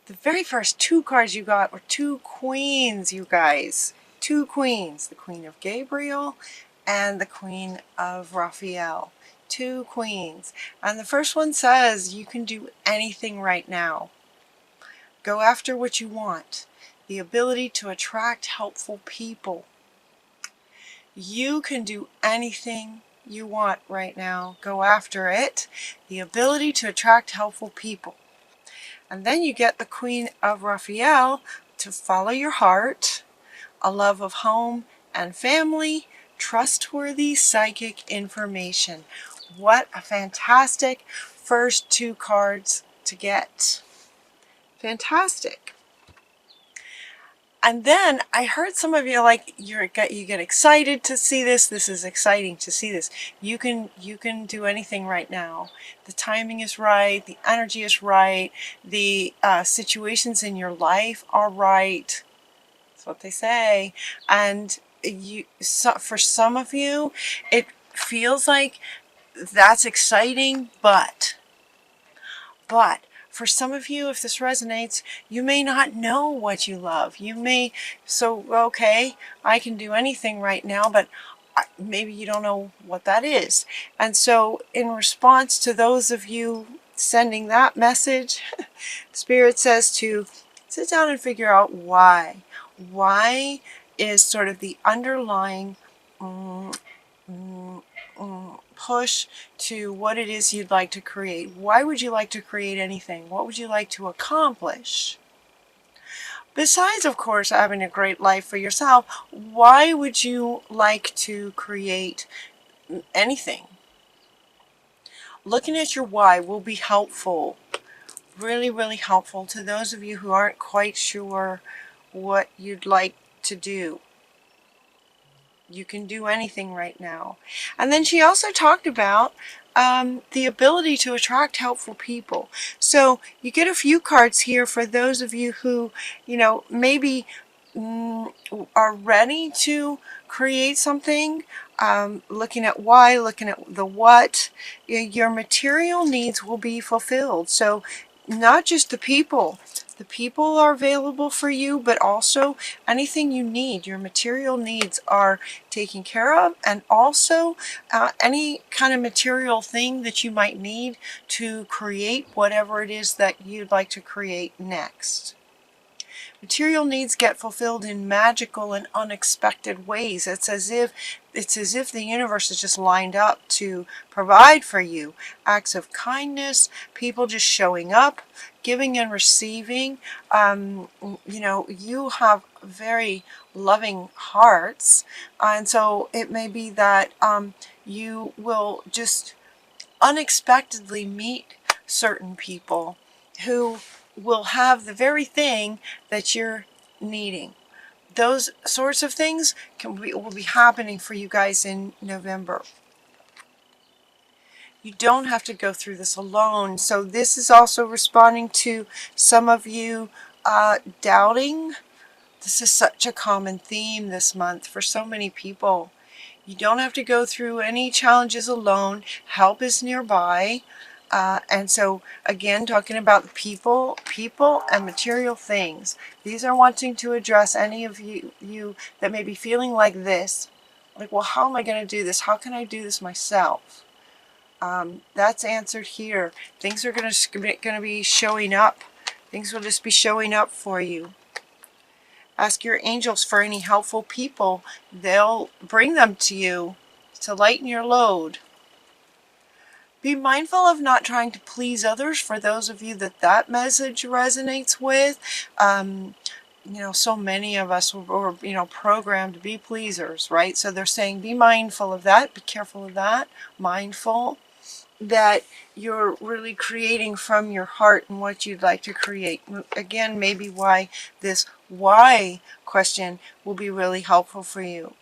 The very first two cards you got were two queens, you guys. Two queens. The Queen of Gabriel and the Queen of Raphael. Two queens. And the first one says you can do anything right now. Go after what you want. The ability to attract helpful people. You can do anything you want right now. Go after it. The ability to attract helpful people. And then you get the Queen of Raphael to follow your heart, a love of home and family, trustworthy psychic information. What a fantastic first two cards to get. Fantastic. And then I heard some of you like you get excited to see this. This is exciting to see this. You can do anything right now. The timing is right. The energy is right. The situations in your life are right. That's what they say. And for some of you, it feels like that's exciting, but for some of you, if this resonates, you may not know what you love. You may, okay, I can do anything right now, but maybe you don't know what that is. And so in response to those of you sending that message, Spirit says to sit down and figure out why. Why is sort of the underlying push to what it is you'd like to create. Why would you like to create anything? What would you like to accomplish? Besides, of course, having a great life for yourself, why would you like to create anything? Looking at your why will be helpful, really, really helpful to those of you who aren't quite sure what you'd like to do. You can do anything right now. And then she also talked about the ability to attract helpful people. So you get a few cards here for those of you who, maybe are ready to create something, looking at why, looking at the what. Your material needs will be fulfilled. So not just the people. The people are available for you, but also anything you need. Your material needs are taken care of, and also any kind of material thing that you might need to create whatever it is that you'd like to create next. Material needs get fulfilled in magical and unexpected ways. It's as if the universe is just lined up to provide for you. Acts of kindness, people just showing up, giving and receiving. You have very loving hearts, and so it may be that you will just unexpectedly meet certain people who will have the very thing that you're needing. Those sorts of things will be happening for you guys in November. You don't have to go through this alone. So this is also responding to some of you doubting. This is such a common theme this month for so many people. You don't have to go through any challenges alone. Help is nearby. And so, again, talking about the people and material things. These are wanting to address any of you that may be feeling like this. Like, well, how am I going to do this? How can I do this myself? That's answered here. Things are going to be showing up. Things will just be showing up for you. Ask your angels for any helpful people. They'll bring them to you to lighten your load. Be mindful of not trying to please others for those of you that message resonates with. So many of us were programmed to be pleasers, right? So they're saying be mindful of that, be careful of that, mindful that you're really creating from your heart and what you'd like to create. Again, maybe why this why question will be really helpful for you.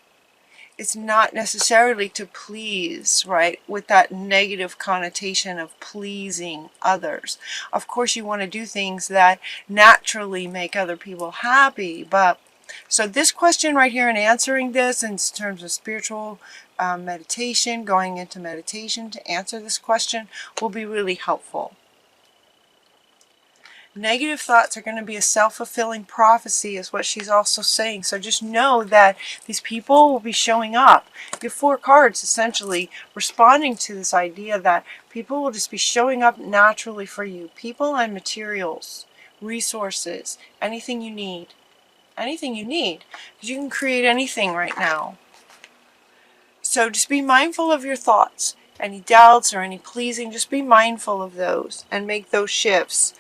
It's not necessarily to please, right, with that negative connotation of pleasing others. Of course, you want to do things that naturally make other people happy, but so this question right here and answering this in terms of spiritual meditation, going into meditation to answer this question will be really helpful. Negative thoughts are going to be a self-fulfilling prophecy is what she's also saying. So just know that these people will be showing up. You have 4 cards essentially responding to this idea that people will just be showing up naturally for you. People and materials, resources, anything you need. Anything you need. Because you can create anything right now. So just be mindful of your thoughts. Any doubts or any pleasing, just be mindful of those and make those shifts.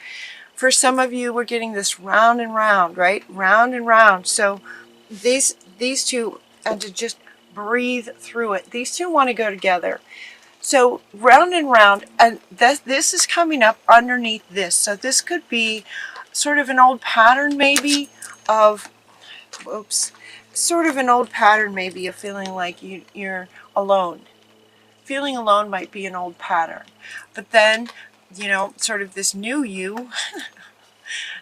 For some of you, we're getting this round and round, right? Round and round. So these two, and to just breathe through it. These two want to go together. So round and round, and this is coming up underneath this. So this could be sort of an old pattern maybe of, sort of an old pattern maybe of feeling like you're alone. Feeling alone might be an old pattern. But then, you know, sort of this new you,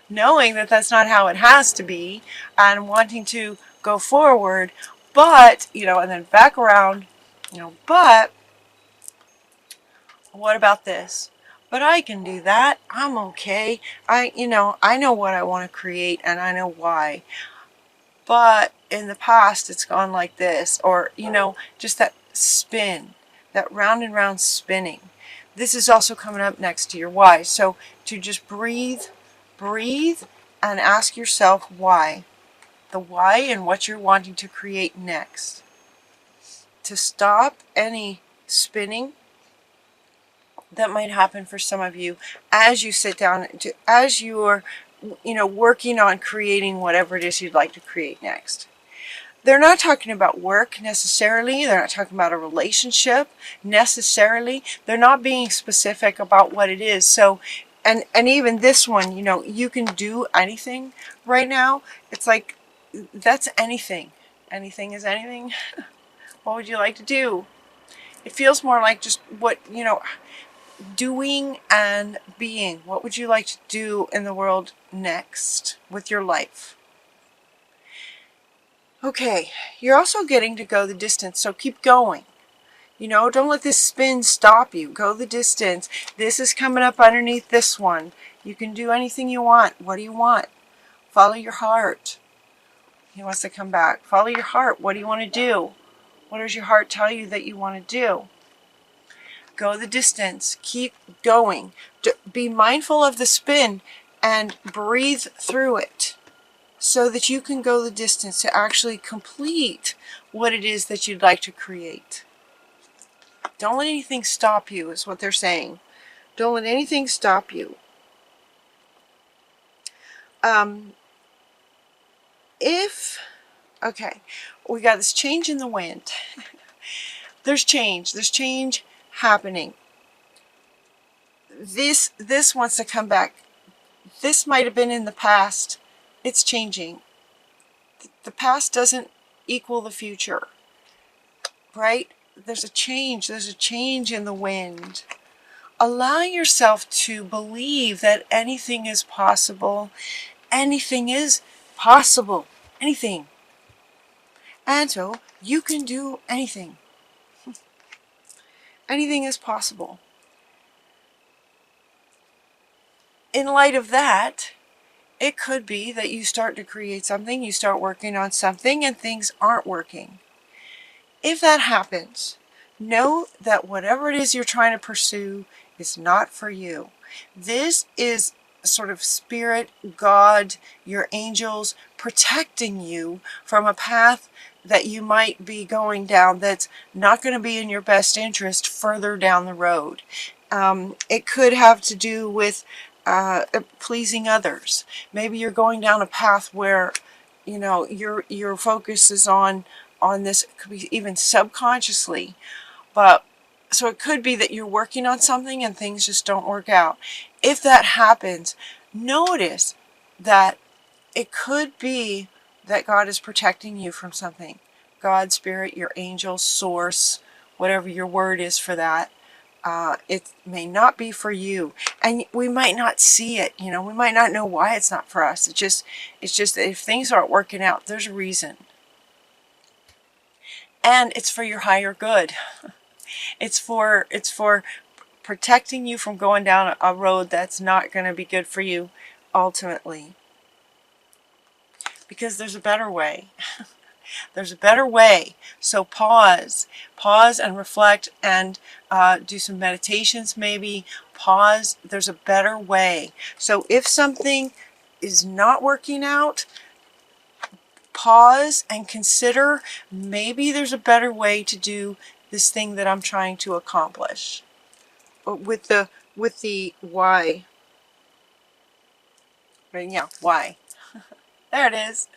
knowing that that's not how it has to be, and wanting to go forward, but, you know, and then back around, you know, but what about this? But I can do that. I'm okay. I know what I want to create, and I know why. But in the past, it's gone like this, or, you know, just that spin, that round and round spinning. This is also coming up next to your why. So to just breathe, and ask yourself why. The why and what you're wanting to create next. To stop any spinning that might happen for some of you as you sit down, as you're, you know, working on creating whatever it is you'd like to create next. They're not talking about work necessarily. They're not talking about a relationship necessarily. They're not being specific about what it is. So, and even this one, you know, you can do anything right now. It's like, that's anything. Anything is anything. What would you like to do? It feels more like just what, you know, doing and being. What would you like to do in the world next with your life? Okay, you're also getting to go the distance, so keep going. You know, don't let this spin stop you. Go the distance. This is coming up underneath this one. You can do anything you want. What do you want? Follow your heart. He wants to come back. Follow your heart. What do you want to do? What does your heart tell you that you want to do? Go the distance. Keep going. Be mindful of the spin and breathe through it, so that you can go the distance to actually complete what it is that you'd like to create. Don't let anything stop you, is what they're saying. Don't let anything stop you. Okay, we got this change in the wind. There's change happening. This wants to come back. This might have been in the past. It's changing. The past doesn't equal the future, right? There's a change in the wind. Allow yourself to believe that anything is possible. Anything is possible. Anything. And so you can do anything. Anything is possible. In light of that, it could be that you start to create something, you start working on something, and things aren't working. If that happens, know that whatever it is you're trying to pursue is not for you. This is sort of spirit, God, your angels protecting you from a path that you might be going down that's not going to be in your best interest further down the road. It could have to do with pleasing others. Maybe you're going down a path where, you know, your focus is on this. It could be even subconsciously, but so it could be that you're working on something and things just don't work out. If that happens, notice that it could be that God is protecting you from something. God, Spirit, your angel, source, whatever your word is for that. It may not be for you, and we might not see it. You know, we might not know why it's not for us. It's just that if things aren't working out, there's a reason, and it's for your higher good. It's for protecting you from going down a road that's not going to be good for you ultimately, because there's a better way. There's a better way. So pause and reflect, and do some meditations maybe. Pause. There's a better way. So if something is not working out, pause and consider, maybe there's a better way to do this thing that I'm trying to accomplish. With the why. Right, yeah, why. There it is.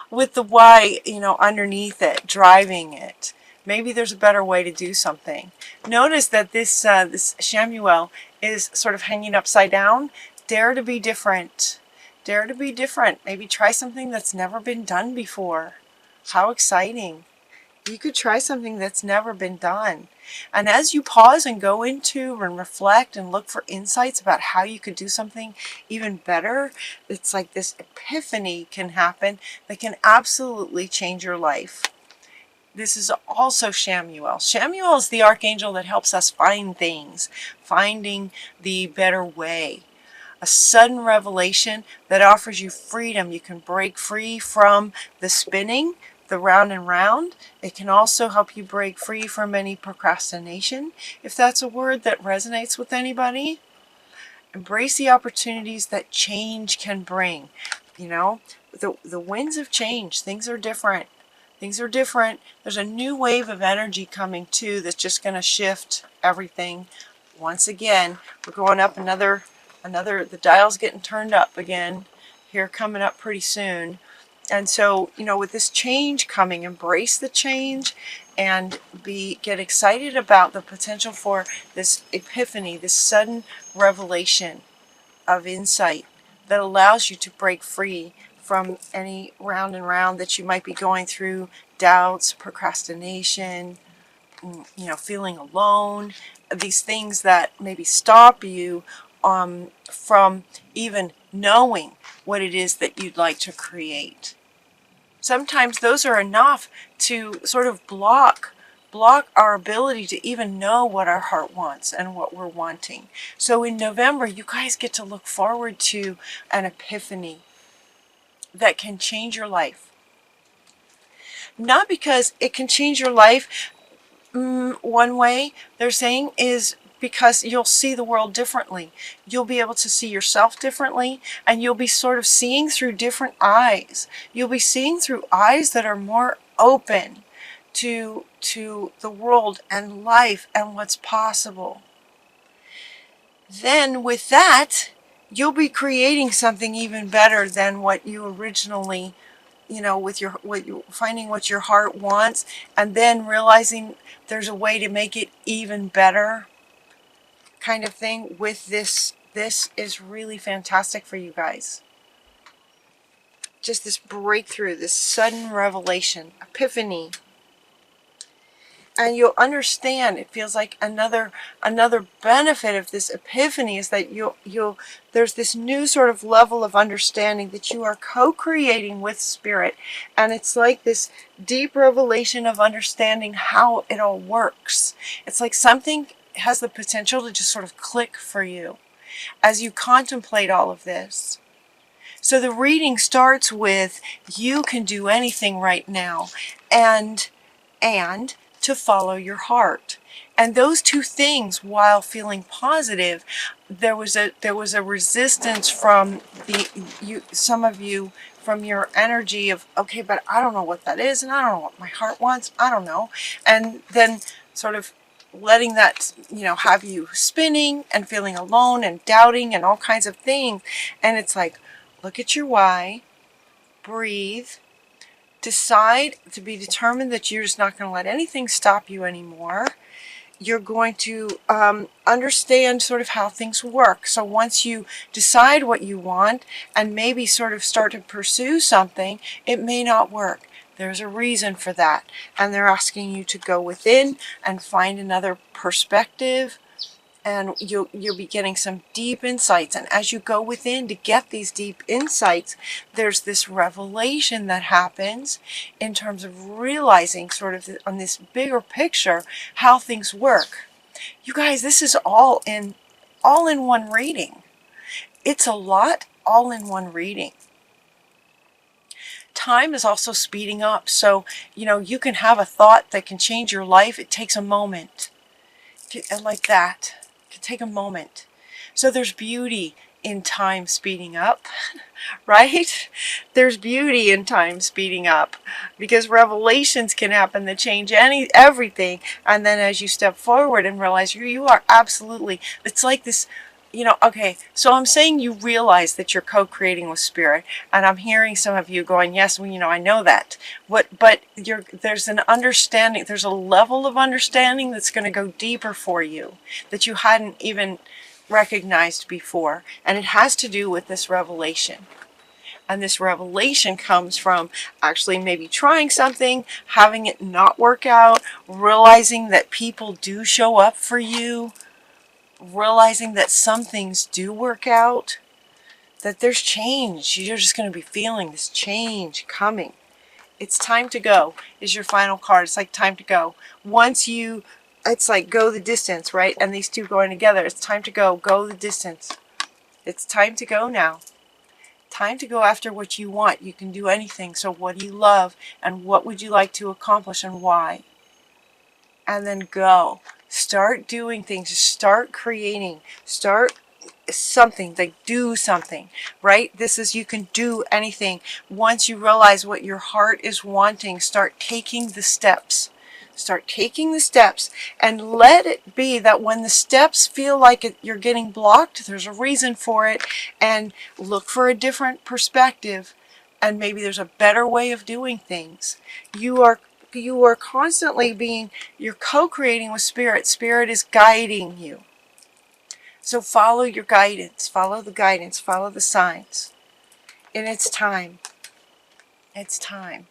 With the why, underneath it, driving it. Maybe there's a better way to do something. Notice that this Shamuel is sort of hanging upside down. Dare to be different. Dare to be different. Maybe try something that's never been done before. How exciting. You could try something that's never been done. And as you pause and go into and reflect and look for insights about how you could do something even better, it's like this epiphany can happen that can absolutely change your life. This is also Shamuel. Shamuel is the archangel that helps us find things, finding the better way. A sudden revelation that offers you freedom. You can break free from the spinning, the round and round. It can also help you break free from any procrastination, if that's a word that resonates with anybody. Embrace the opportunities that change can bring. The winds of change. Things are different. Things are different. There's a new wave of energy coming too that's just going to shift everything. Once again, we're going up another, the dial's getting turned up again here, coming up pretty soon. And so, with this change coming, embrace the change and get excited about the potential for this epiphany, this sudden revelation of insight that allows you to break free from any round and round that you might be going through, doubts, procrastination, feeling alone, these things that maybe stop you from even knowing what it is that you'd like to create. Sometimes those are enough to sort of block our ability to even know what our heart wants and what we're wanting. So in November, you guys get to look forward to an epiphany that can change your life. Not because it can change your life, one way they're saying is because you'll see the world differently. You'll be able to see yourself differently, and you'll be sort of seeing through different eyes. You'll be seeing through eyes that are more open to the world and life and what's possible. Then with that, you'll be creating something even better than what you originally, finding what your heart wants, and then realizing there's a way to make it even better, kind of thing. With this is really fantastic for you guys. Just this breakthrough, this sudden revelation, epiphany. And you'll understand, it feels like another benefit of this epiphany is that there's this new sort of level of understanding that you are co-creating with Spirit. And it's like this deep revelation of understanding how it all works. It's like something has the potential to just sort of click for you as you contemplate all of this. So the reading starts with, you can do anything right now, and to follow your heart. And those two things, while feeling positive, there was a resistance from some of you, from your energy of, okay, but I don't know what that is, and I don't know what my heart wants, I don't know. And then sort of letting that, have you spinning and feeling alone and doubting and all kinds of things. And it's like, look at your why, breathe, decide to be determined that you're just not going to let anything stop you anymore. You're going to understand sort of how things work. So once you decide what you want and maybe sort of start to pursue something, it may not work. There's a reason for that. And they're asking you to go within and find another perspective. And you'll be getting some deep insights. And as you go within to get these deep insights, there's this revelation that happens in terms of realizing sort of on this bigger picture how things work. You guys, this is all in one reading. It's a lot all in one reading. Time is also speeding up. So, you can have a thought that can change your life. It takes a moment. Like that. It can take a moment. So there's beauty in time speeding up, right? There's beauty in time speeding up, because revelations can happen that change everything. And then as you step forward and realize you are absolutely, it's like this, okay, so I'm saying you realize that you're co-creating with spirit, and I'm hearing some of you going, yes, well, I know that. But there's an understanding, there's a level of understanding that's going to go deeper for you that you hadn't even recognized before, and it has to do with this revelation. And this revelation comes from actually maybe trying something, having it not work out, realizing that people do show up for you, realizing that some things do work out, that there's change. You're just going to be feeling this change coming. It's time to go is your final card. It's like time to go. It's like go the distance, right? And these two going together. It's time to go the distance. It's time to go now. Time to go after what you want. You can do anything. So what do you love? And what would you like to accomplish and why? And then go. Start doing things. Start creating. Start something. Like do something, right? This is, you can do anything. Once you realize what your heart is wanting, start taking the steps. Start taking the steps, and let it be that when the steps feel like you're getting blocked, there's a reason for it, and look for a different perspective, and maybe there's a better way of doing things. You are constantly you're co-creating with spirit. Spirit is guiding you. So follow your guidance, follow the signs. And it's time. It's time.